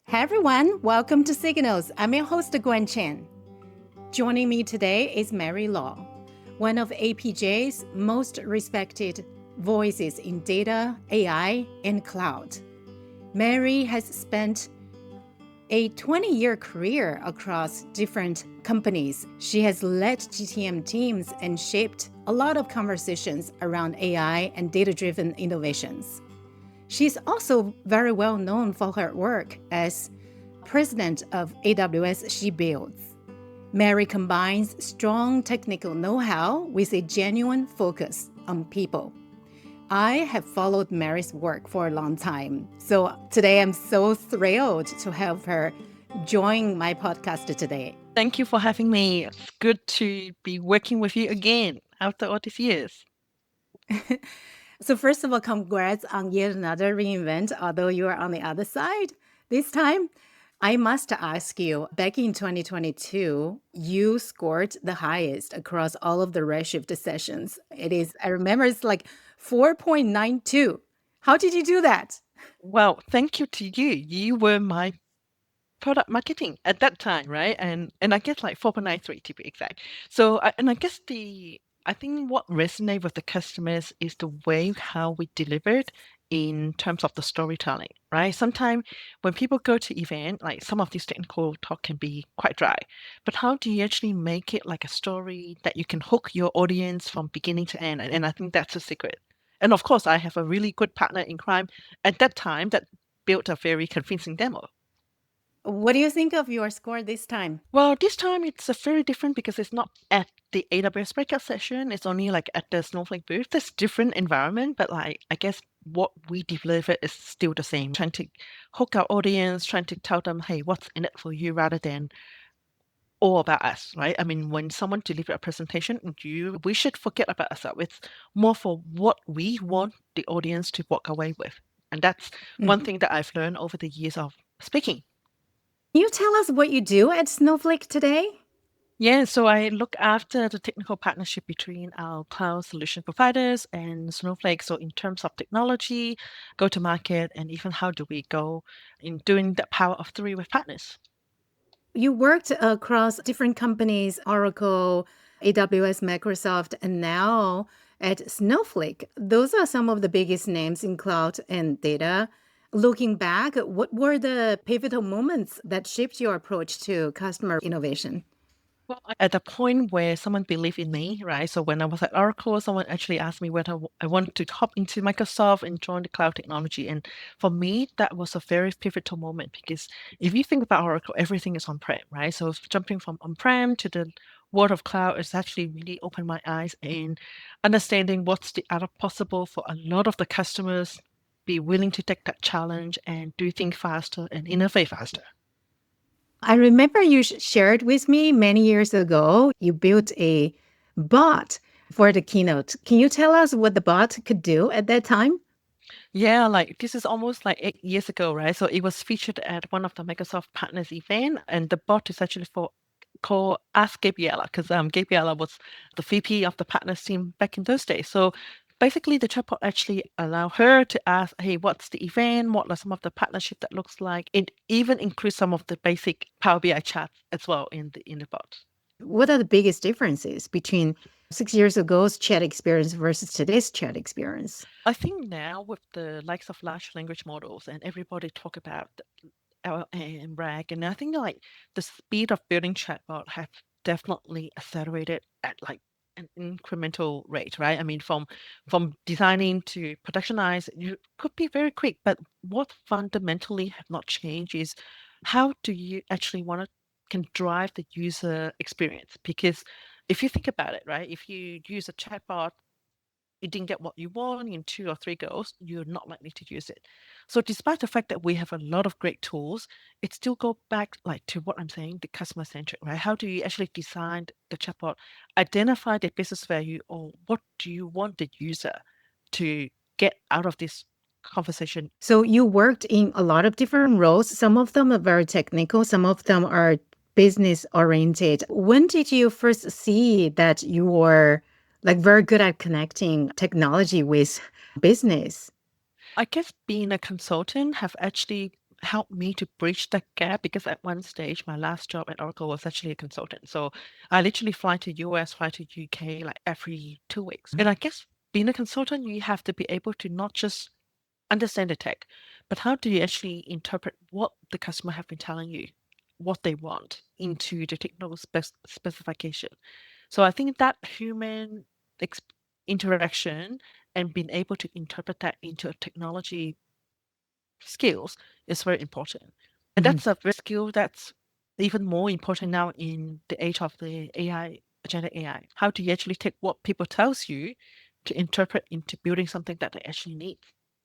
Hey everyone, welcome to Signals. I'm your host, Gwen Chen. Joining me today is Mary Law, one of APJ's most respected voices in data, AI, and cloud. Mary has spent a 20-year career across different companies. She has led GTM teams and shaped a lot of conversations around AI and data-driven innovations. She's also very well known for her work as president of AWS She Builds. Mary combines strong technical know-how with a genuine focus on people. I have followed Mary's work for a long time, so today I'm so thrilled to have her join my podcast today. Thank you for having me. It's good to be working with you again after all these years. So first of all, congrats on yet another reinvent, although you are on the other side this time. I must ask you, back in 2022, you scored the highest across all of the Redshift sessions. I remember it's like 4.92. How did you do that? Well, thank you to you. You were my product marketing at that time, right? And I guess like 4.93 to be exact. So I guess I think what resonates with the customers is the way how we delivered in terms of the storytelling, right? Sometimes when people go to event, like some of these technical talk can be quite dry, but how do you actually make it like a story that you can hook your audience from beginning to end? And I think that's a secret. And of course, I have a really good partner in crime at that time that built a very convincing demo. What do you think of your score this time? Well, this time it's a very different because it's not at the AWS breakout session. It's only like at the Snowflake booth. That's different environment, but like I guess what we deliver is still the same. Trying to hook our audience, trying to tell them, hey, what's in it for you rather than all about us, right? I mean, when someone delivers a presentation, we should forget about ourselves. It's more for what we want the audience to walk away with. And that's one thing that I've learned over the years of speaking. Can you tell us what you do at Snowflake today? Yeah, so I look after the technical partnership between our cloud solution providers and Snowflake. So in terms of technology, go to market, and even how do we go in doing the power of three with partners. You worked across different companies, Oracle, AWS, Microsoft, and now at Snowflake. Those are some of the biggest names in cloud and data. Looking back, what were the pivotal moments that shaped your approach to customer innovation? Well, at the point where someone believed in me, right? So when I was at Oracle, someone actually asked me whether I want to hop into Microsoft and join the cloud technology. And for me, that was a very pivotal moment because if you think about Oracle, everything is on-prem, right? So jumping from on-prem to the world of cloud has actually really opened my eyes in understanding what's the art of possible for a lot of the customers be willing to take that challenge and do things faster and innovate faster. I remember you shared with me many years ago, you built a bot for the keynote. Can you tell us what the bot could do at that time? Yeah, like this is almost like 8 years ago, right? So it was featured at one of the Microsoft Partners event, and the bot is actually for called Ask Gabriella because Gabriella was the VP of the partners team back in those days. So basically, the chatbot actually allow her to ask, "Hey, what's the event? What are some of the partnership that looks like?" It even includes some of the basic Power BI chats as well in the bot. What are the biggest differences between 6 years ago's chat experience versus today's chat experience? I think now with the likes of large language models and everybody talk about LLM and RAG, and I think like the speed of building chatbot have definitely accelerated at like an incremental rate, right? I mean, from designing to productionize, you could be very quick, but what fundamentally have not changed is how do you actually want to can drive the user experience? Because if you think about it, right, if you use a chatbot you didn't get what you want in 2 or 3 goes, you're not likely to use it. So despite the fact that we have a lot of great tools, it still go back like to what I'm saying, the customer centric, right? How do you actually design the chatbot, identify the business value, or what do you want the user to get out of this conversation? So you worked in a lot of different roles. Some of them are very technical, some of them are business oriented. When did you first see that you were like very good at connecting technology with business? I guess being a consultant have actually helped me to bridge that gap because at one stage, my last job at Oracle was actually a consultant. So I literally fly to US, fly to UK like every 2 weeks. And I guess being a consultant, you have to be able to not just understand the tech, but how do you actually interpret what the customer have been telling you, what they want into the technical specification. So I think that human ex- interaction and being able to interpret that into a technology skills is very important. And Mhm. that's a skill that's even more important now in the age of the AI, agenda AI. How do you actually take what people tells you to interpret into building something that they actually need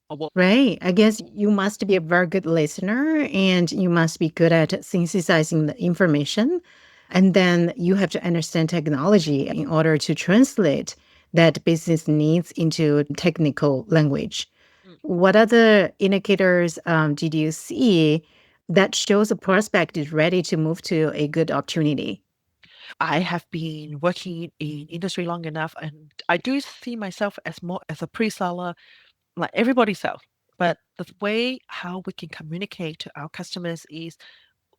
or what? Right. I guess you must be a very good listener and you must be good at synthesizing the information. And then you have to understand technology in order to translate that business needs into technical language. Mm. What other indicators did you see that shows a prospect is ready to move to a good opportunity? I have been working in industry long enough, and I do see myself as more as a pre-seller, like everybody sells. But the way how we can communicate to our customers is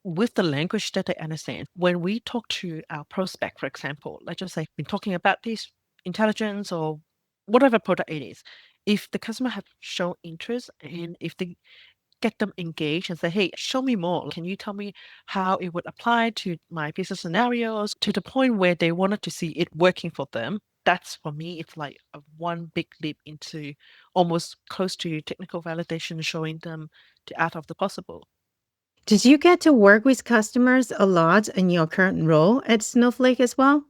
with the language that they understand. When we talk to our prospect, for example, let's just say been talking about this intelligence or whatever product it is, if the customer have shown interest and if they get them engaged and say, hey, show me more. Can you tell me how it would apply to my business scenarios to the point where they wanted to see it working for them? That's for me, it's like a one big leap into almost close to technical validation, showing them the art of the possible. Did you get to work with customers a lot in your current role at Snowflake as well?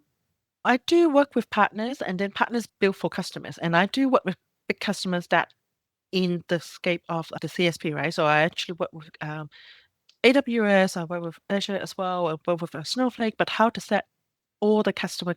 I do work with partners and then partners build for customers. And I do work with big customers that in the scape of the CSP, right? So I actually work with AWS, I work with Azure as well, I work with Snowflake, but how does that all the customer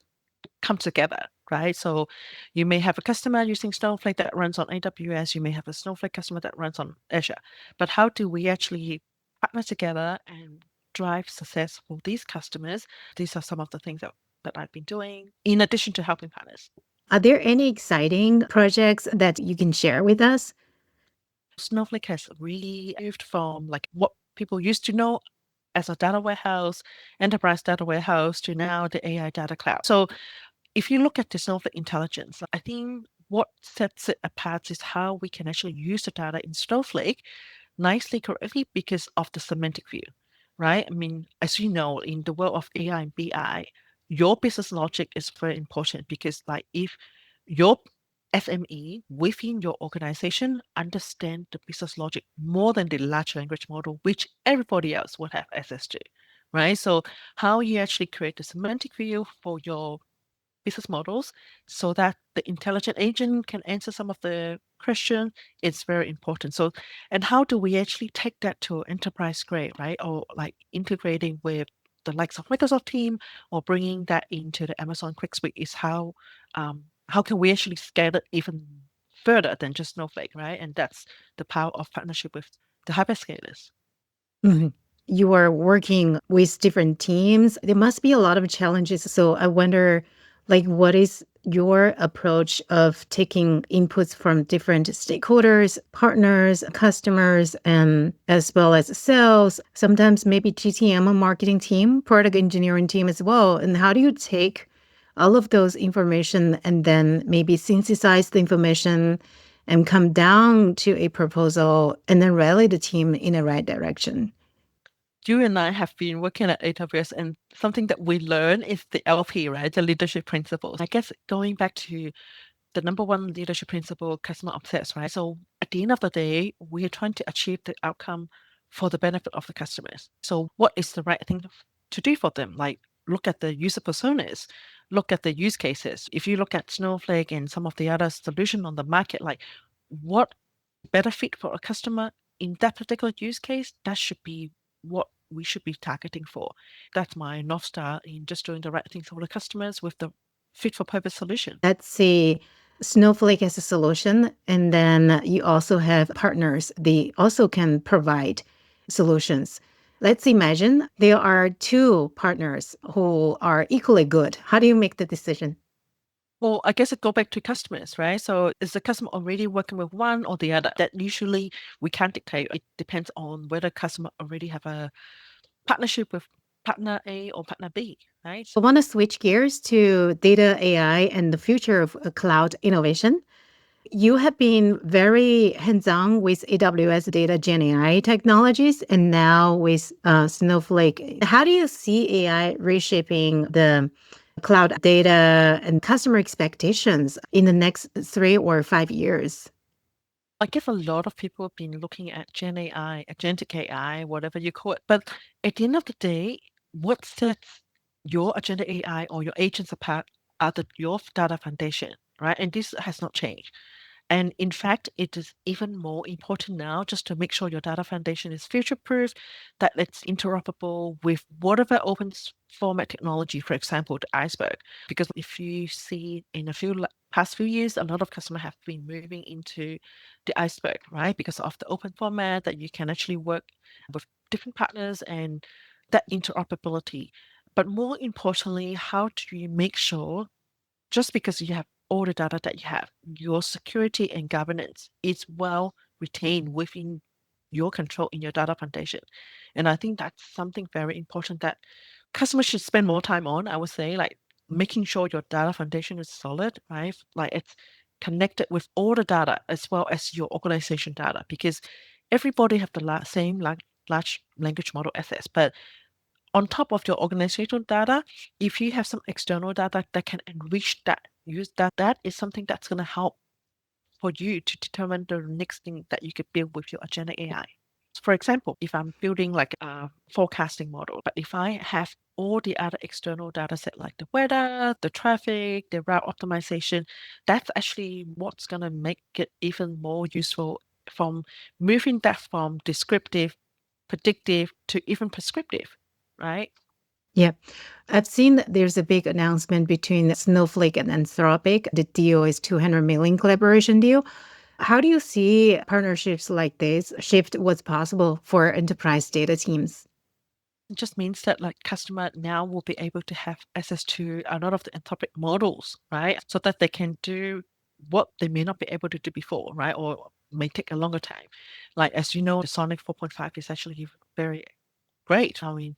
come together, right? So you may have a customer using Snowflake that runs on AWS, you may have a Snowflake customer that runs on Azure, but how do we actually partner together and drive success for these customers? These are some of the things that I've been doing in addition to helping partners. Are there any exciting projects that you can share with us? Snowflake has really moved from like what people used to know as a data warehouse, enterprise data warehouse, to now the AI data cloud. So if you look at the Snowflake intelligence, I think what sets it apart is how we can actually use the data in Snowflake nicely, correctly because of the semantic view, right? I mean, as you know, in the world of AI and BI, your business logic is very important because, like, if your SME within your organization understand the business logic more than the large language model, which everybody else would have access to, right? So, how you actually create the semantic view for your business models so that the intelligent agent can answer some of the question, it's very important. So, and how do we actually take that to enterprise grade, right? Or like integrating with the likes of Microsoft Team or bringing that into the Amazon Quick Suite is how can we actually scale it even further than just Snowflake, right? And that's the power of partnership with the hyperscalers. Mhm. You are working with different teams. There must be a lot of challenges. So I wonder, like, what is your approach of taking inputs from different stakeholders, partners, customers, and as well as sales, sometimes maybe GTM, a marketing team, product engineering team as well. And how do you take all of those information and then maybe synthesize the information and come down to a proposal and then rally the team in the right direction? You and I have been working at AWS, and something that we learn is the LP, right? The leadership principles. I guess going back to the number one leadership principle, customer obsessed, right? So at the end of the day, we are trying to achieve the outcome for the benefit of the customers. So what is the right thing to do for them? Like look at the user personas, look at the use cases. If you look at Snowflake and some of the other solution on the market, like what better fit for a customer in that particular use case, that should be what we should be targeting for. That's my North Star in just doing the right thing for the customers with the fit for purpose solution. Let's see, Snowflake as a solution, and then you also have partners. They also can provide solutions. Let's imagine there are two partners who are equally good. How do you make the decision? Well, I guess it go back to customers, right? So is the customer already working with one or the other? That usually we can't dictate. It depends on whether customer already have a partnership with partner A or partner B, right? I want to switch gears to data AI and the future of cloud innovation. You have been very hands-on with AWS data Gen AI technologies and now with Snowflake. How do you see AI reshaping the cloud data and customer expectations in the next 3 or 5 years? I guess a lot of people have been looking at Gen AI, agentic AI, whatever you call it. But at the end of the day, what sets your agenda AI or your agents apart are your data foundation, right? And this has not changed. And in fact, it is even more important now just to make sure your data foundation is future-proof, that it's interoperable with whatever open format technology, for example, the Iceberg. Because if you see in past few years, a lot of customers have been moving into the Iceberg, right? Because of the open format that you can actually work with different partners and that interoperability. But more importantly, how do you make sure just because you have all the data that you have, your security and governance is well retained within your control in your data foundation. And I think that's something very important that customers should spend more time on, I would say, like making sure your data foundation is solid, right? Like it's connected with all the data as well as your organization data, because everybody have the same large language model access, but on top of your organizational data, if you have some external data that can enrich that, use that is something that's going to help for you to determine the next thing that you could build with your agenda AI. For example, if I'm building like a forecasting model, but if I have all the other external data set like the weather, the traffic, the route optimization, that's actually what's going to make it even more useful from moving that from descriptive, predictive to even prescriptive, right? Yeah, I've seen that there's a big announcement between Snowflake and Anthropic. The deal is 200 million collaboration deal. How do you see partnerships like this shift what's possible for enterprise data teams? It just means that like customer now will be able to have access to a lot of the Anthropic models, right? So that they can do what they may not be able to do before, right? Or may take a longer time. Like as you know, the Sonic 4.5 is actually very great. I mean,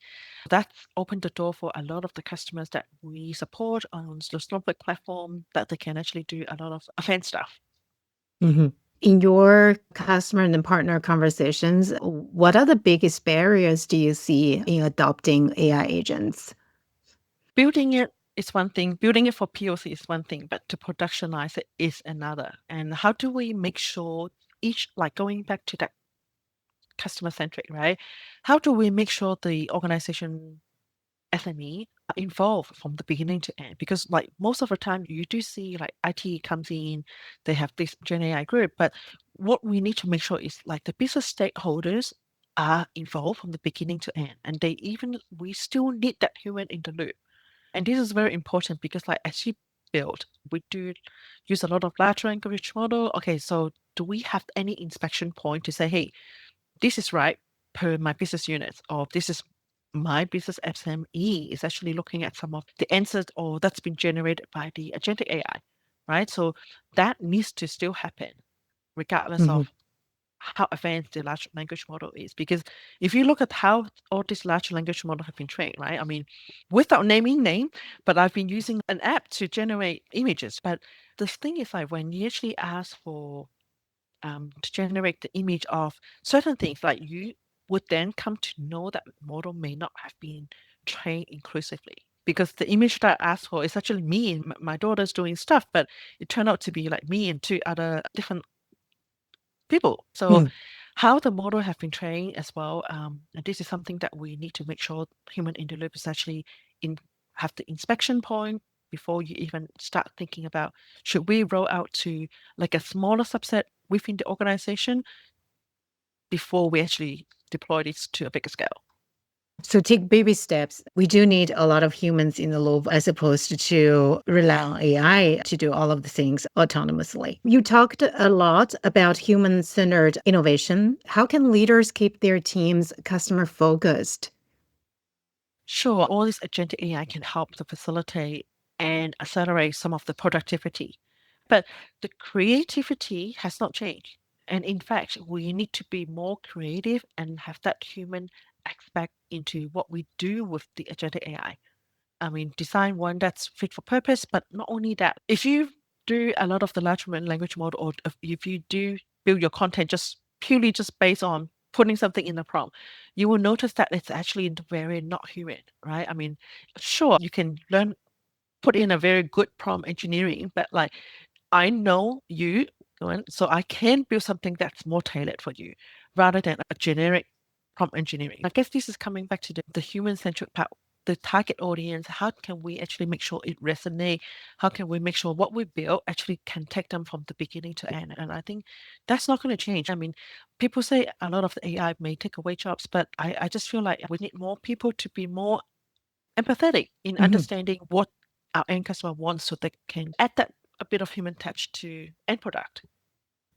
that's opened the door for a lot of the customers that we support on the Snowflake platform that they can actually do a lot of advanced stuff. Mhm. In your customer and partner conversations, what are the biggest barriers do you see in adopting AI agents? Building it is one thing, building it for POC is one thing, but to productionize it is another. And how do we make sure like going back to that customer centric, right? How do we make sure the organization SME are involved from the beginning to end? Because like most of the time you do see like IT comes in, they have this Gen AI group, but what we need to make sure is like the business stakeholders are involved from the beginning to end. And we still need that human in the loop. And this is very important because like as you build, we do use a lot of large language model. Okay, so do we have any inspection point to say, hey, this is right per my business units, or this is my business SME is actually looking at some of the answers or that's been generated by the agentic AI, right? So that needs to still happen regardless Mhm. of how advanced the large language model is. Because if you look at how all these large language models have been trained, right? I mean, without naming name, but I've been using an app to generate images. But the thing is like when you actually ask for to generate the image of certain things, like you would then come to know that model may not have been trained inclusively. Because the image that I asked for is actually me and my daughter's doing stuff, but it turned out to be like me and two other different people. So Mm. how the model have been trained as well, and this is something that we need to make sure human in the loop is actually have the inspection point before you even start thinking about should we roll out to like a smaller subset within the organization before we actually deploy this to a bigger scale. So take baby steps. We do need a lot of humans in the loop as opposed to rely on AI to do all of the things autonomously. You talked a lot about human-centered innovation. How can leaders keep their teams customer focused? Sure, all this agentic AI can help to facilitate and accelerate some of the productivity. But the creativity has not changed. And in fact, we need to be more creative and have that human aspect into what we do with the agentic AI. I mean, design one that's fit for purpose, but not only that, if you do a lot of the large language model, or if you do build your content just purely just based on putting something in the prompt, you will notice that it's actually very not human, right? I mean, sure, you can learn, put in a very good prompt engineering, but like I know you, Gwen, so I can build something that's more tailored for you rather than a generic prompt engineering. I guess this is coming back to the human-centric part, the target audience. How can we actually make sure it resonates? How can we make sure what we build actually can take them from the beginning to end? And I think that's not going to change. I mean, people say a lot of the AI may take away jobs, but I just feel like we need more people to be more empathetic in understanding what our end customer wants so they can add that a bit of human touch to end product.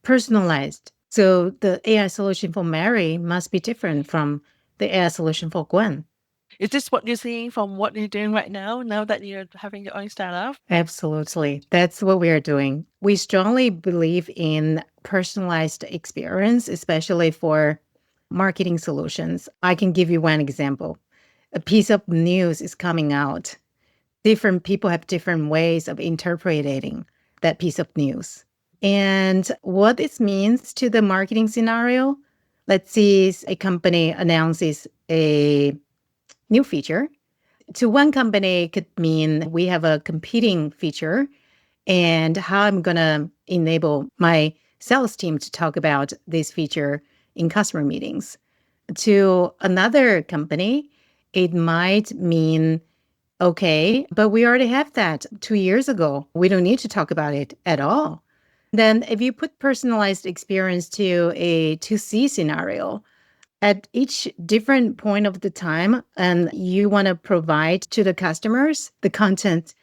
Personalized. So the AI solution for Mary must be different from the AI solution for Gwen. Is this what you're seeing from what you're doing right now that you're having your own startup? Absolutely. That's what we are doing. We strongly believe in personalized experience, especially for marketing solutions. I can give you one example. A piece of news is coming out. Different people have different ways of interpreting that piece of news. And what this means to the marketing scenario, let's see a company announces a new feature. To one company, it could mean we have a competing feature and how I'm going to enable my sales team to talk about this feature in customer meetings. To another company, it might mean, okay, but we already have that 2 years ago. We don't need to talk about it at all. Then, if you put personalized experience to a 2C scenario, at each different point of the time, and you want to provide to the customers the content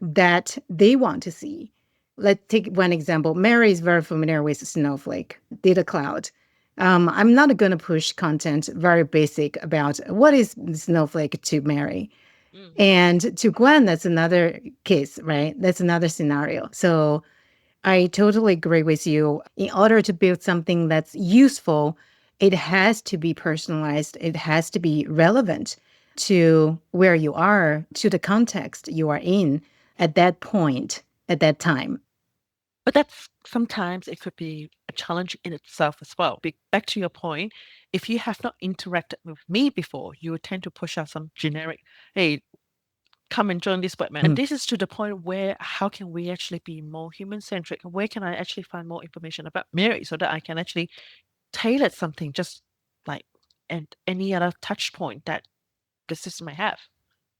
that they want to see. Let's take one example. Mary is very familiar with Snowflake, data cloud. I'm not going to push content very basic about what is Snowflake to Mary. And to Gwen, that's another case, right? That's another scenario. So I totally agree with you. In order to build something that's useful, it has to be personalized. It has to be relevant to where you are, to the context you are in at that point, at that time. But that's sometimes it could be a challenge in itself as well. Back to your point, if you have not interacted with me before, you would tend to push out some generic, hey, come and join this webinar. And this is to the point where how can we actually be more human centric? Where can I actually find more information about Mary so that I can actually tailor something just like and any other touch point that the system may have?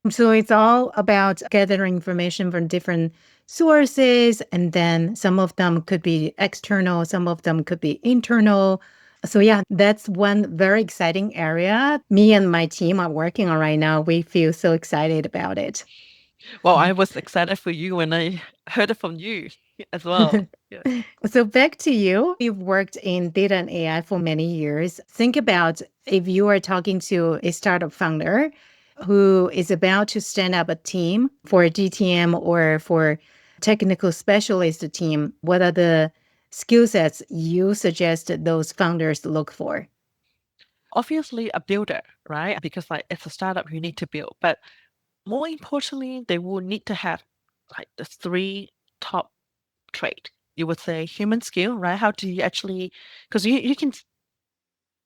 So it's all about gathering information from different sources, and then some of them could be external, some of them could be internal. So yeah, that's one very exciting area. Me and my team are working on right now. We feel so excited about it. Well, I was excited for you when I heard it from you as well. Yeah. So back to you. You've worked in data and AI for many years. Think about if you are talking to a startup founder who is about to stand up a team for a GTM or for technical specialist team, what are the skill sets you suggest those founders look for? Obviously a builder, right? Because like it's a startup you need to build. But more importantly, they will need to have like the three top trait. You would say human skill, right? How do you actually, because you can,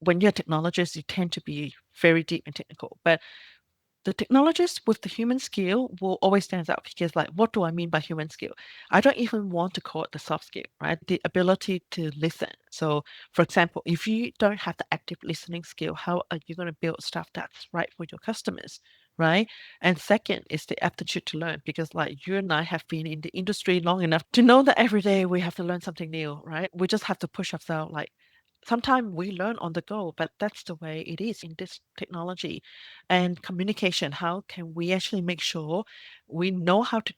when you're a technologist, you tend to be very deep and technical, but the technologist with the human skill will always stand out because like, what do I mean by human skill? I don't even want to call it the soft skill, right? The ability to listen. So for example, if you don't have the active listening skill, how are you going to build stuff that's right for your customers? Right. And second is the aptitude to learn because like you and I have been in the industry long enough to know that every day we have to learn something new, right? We just have to push ourselves like sometimes we learn on the go, but that's the way it is in this technology. And communication, how can we actually make sure we know how to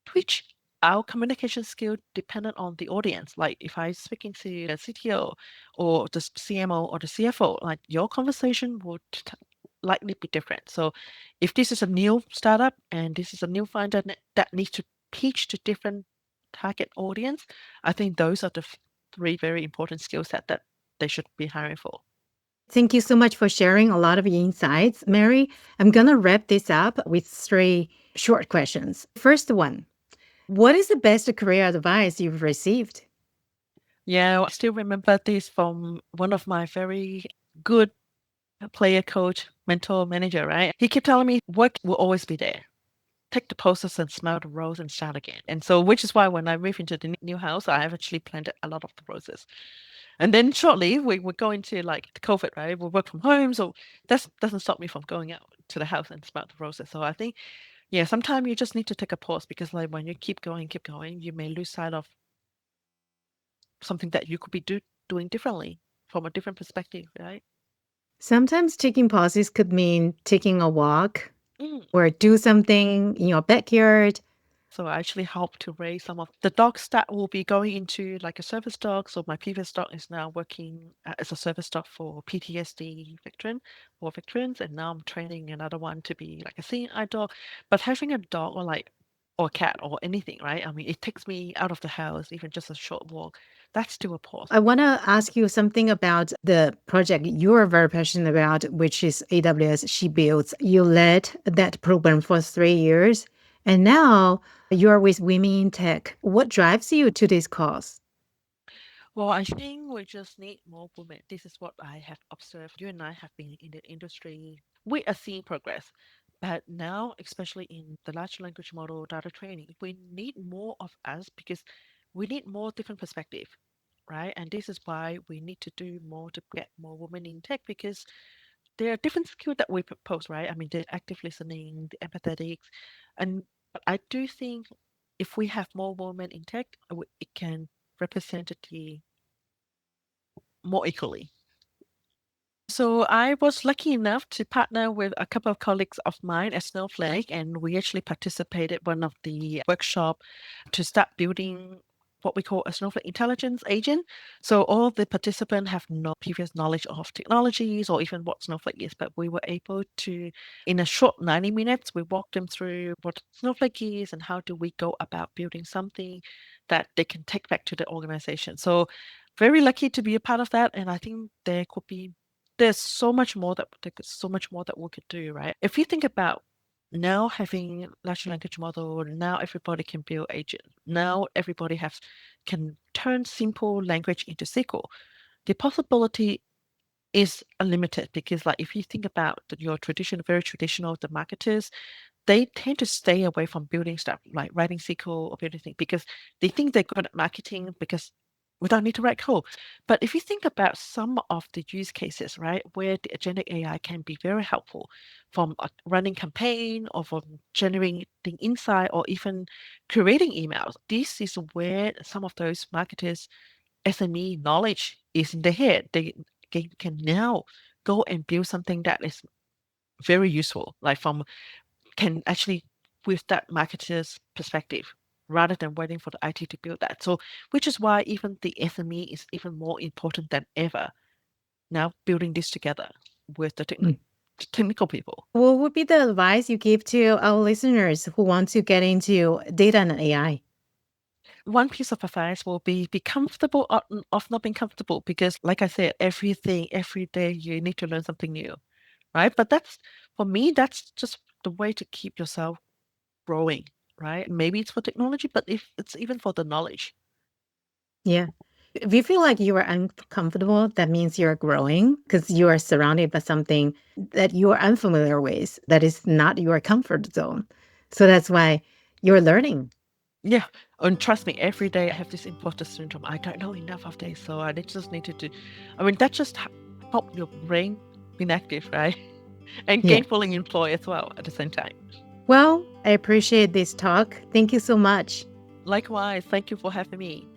twitch our communication skill dependent on the audience? Like if I'm speaking to a CTO or the CMO or the CFO, like your conversation would likely be different. So if this is a new startup and this is a new founder that needs to pitch to different target audience, I think those are the three very important skill set that they should be hiring for. Thank you so much for sharing a lot of your insights, Mary. I'm going to wrap this up with 3 short questions. First one, what is the best career advice you've received? Yeah, I still remember this from one of my very good player coach, mentor, manager, right? He kept telling me work will always be there. Take the posters and smell the rose and start again. And so, which is why when I moved into the new house, I have actually planted a lot of the roses. And then shortly we would go into like the COVID, right? We work from home. So that doesn't stop me from going out to the house and smell the roses. So I think, yeah, sometimes you just need to take a pause because like when you keep going, you may lose sight of something that you could be doing differently from a different perspective, right? Sometimes taking pauses could mean taking a walk Mm. or do something in your backyard. So I actually help to raise some of the dogs that will be going into like a service dog. So my previous dog is now working as a service dog for PTSD veterans, and now I'm training another one to be like a seeing eye dog. But having a dog or cat or anything, right? I mean, it takes me out of the house, even just a short walk. That's still a pause. I want to ask you something about the project you're very passionate about, which is AWS She Builds. You led that program for 3 years, and now you're with Women in Tech. What drives you to this cause? Well, I think we just need more women. This is what I have observed. You and I have been in the industry. We are seeing progress. But now, especially in the large language model data training, we need more of us because we need more different perspective, right? And this is why we need to do more to get more women in tech because there are different skills that we propose, right? I mean, the active listening, the empathetics, and but I do think if we have more women in tech, it can represent the more equally. So I was lucky enough to partner with a couple of colleagues of mine at Snowflake, and we actually participated one of the workshop to start building what we call a Snowflake intelligence agent. So all the participants have no previous knowledge of technologies or even what Snowflake is, but we were able to, in a short 90 minutes, we walked them through what Snowflake is and how do we go about building something that they can take back to the organization. So very lucky to be a part of that, and I think there's so much more that we could do, right? If you think about now having large language model, now everybody can build agent. Now everybody can turn simple language into SQL. The possibility is unlimited because like if you think about very traditional the marketers, they tend to stay away from building stuff like writing SQL or building things because they think they're good at marketing because we don't need to write code. But if you think about some of the use cases, right, where the agentic AI can be very helpful from running campaign or from generating insight or even creating emails, this is where some of those marketers SME knowledge is in their head. They can now go and build something that is very useful, like from can actually with that marketer's perspective rather than waiting for the IT to build that. So, which is why even the SME is even more important than ever now building this together with the Mm. technical people. What would be the advice you give to our listeners who want to get into data and AI? One piece of advice will be comfortable of not being comfortable because, like I said, every day you need to learn something new, right? But that's for me, that's just the way to keep yourself growing, right? Maybe it's for technology, but if it's even for the knowledge. Yeah. If you feel like you are uncomfortable, that means you're growing because you are surrounded by something that you are unfamiliar with, that is not your comfort zone. So that's why you're learning. Yeah, and trust me, every day I have this imposter syndrome. I don't know enough of this, so I just need to do. I mean, that just help your brain being active, right? And Yeah. gainfully employed as well at the same time. Well, I appreciate this talk. Thank you so much. Likewise, thank you for having me.